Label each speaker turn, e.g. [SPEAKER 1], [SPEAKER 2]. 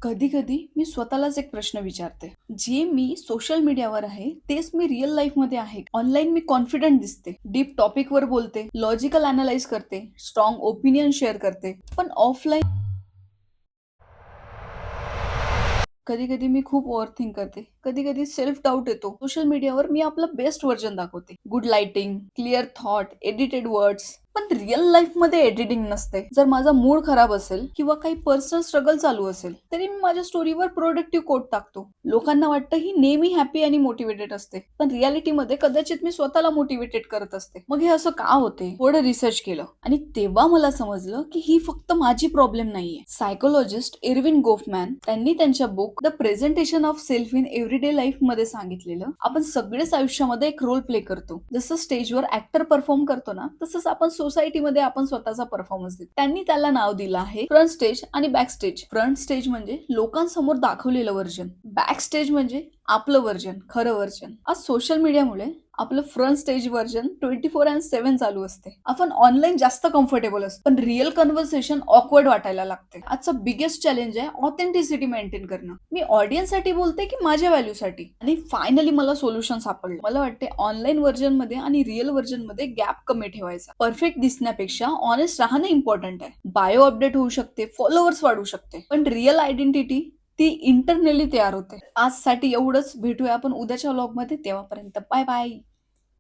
[SPEAKER 1] कधी कधी मी स्वतःलाच एक प्रश्न विचारते, जे मी सोशल मीडियावर आहे तेच मी रिअल लाईफ मध्ये आहे. ऑनलाईन मी कॉन्फिडंट दिसते, डीप टॉपिक वर बोलते, लॉजिकल अनालाइज करते, स्ट्रॉंग ओपिनियन शेअर करते, पण ऑफलाईन कधी कधी मी खूप ओव्हर थिंक करते. कधी कधी सेल्फ डाऊट येतो. सोशल मीडियावर मी आपलं बेस्ट व्हर्जन दाखवते, good lighting, clear thought, edited words, पण रिअल लाईफ मध्ये एडिटिंग नसते. जर माझा मूड खराब असेल किंवा काही पर्सनल स्ट्रगल चालू असेल तरी मी माझ्या स्टोरीवर प्रोडक्टिव्ह कोट टाकतो. लोकांना वाटतं ही नेहमी हॅपी आणि मोटिवेटेड असते, पण रियालिटीमध्ये कदाचित मी स्वतःला मोटिवेटेड करत असते. मग हे असं का होते? थोडं रिसर्च केलं आणि तेव्हा मला समजलं की ही फक्त माझी प्रॉब्लेम नाहीये. सायकोलॉजिस्ट इरविन गोफमॅन त्यांनी त्यांच्या book the presentation of self in everyday life मध्ये सांगितलेलं, आपण सगळेच आयुष्यामध्ये एक रोल प्ले करतो. जसं स्टेजवर ऍक्टर परफॉर्म करतो ना, तसंच आपण सोसायटीमध्ये आपण स्वतःचा परफॉर्मन्स देतो. त्यांनी त्याला नाव दिलं आहे फ्रंट स्टेज आणि बॅक स्टेज. फ्रंट स्टेज म्हणजे लोकांसमोर दाखवलेलं व्हर्जन, बॅक स्टेज म्हणजे आपलं व्हर्जन, खरं व्हर्जन. आज सोशल मीडियामुळे आपलं फ्रंट स्टेज व्हर्जन 24/7 चालू असते. आपण ऑनलाईन जास्त कम्फर्टेबल असतो, पण रिअल कन्व्हर्सेशन ऑकवर्ड वाटायला लागते. आजचं बिगेस्ट चॅलेंज आहे ऑथेंटिसिटी मेंटेन करणं. मी ऑडियन्स साठी बोलते की माझ्या व्हॅल्यू साठी? आणि फायनली मला सोल्युशन सापडलं. मला वाटते ऑनलाईन व्हर्जन मध्ये आणि रिअल व्हर्जन मध्ये गॅप कमी ठेवायचा. परफेक्ट दिसण्यापेक्षा ऑनेस्ट राहणं इम्पॉर्टंट आहे. बायो अपडेट होऊ शकते, फॉलोअर्स वाढू शकते, पण रिअल आयडेंटिटी ती इंटरनली तयार होते. आजसाठी एवढंच. भेटूया आपण उद्याच्या व्लॉग मध्ये. तेव्हापर्यंत बाय बाय.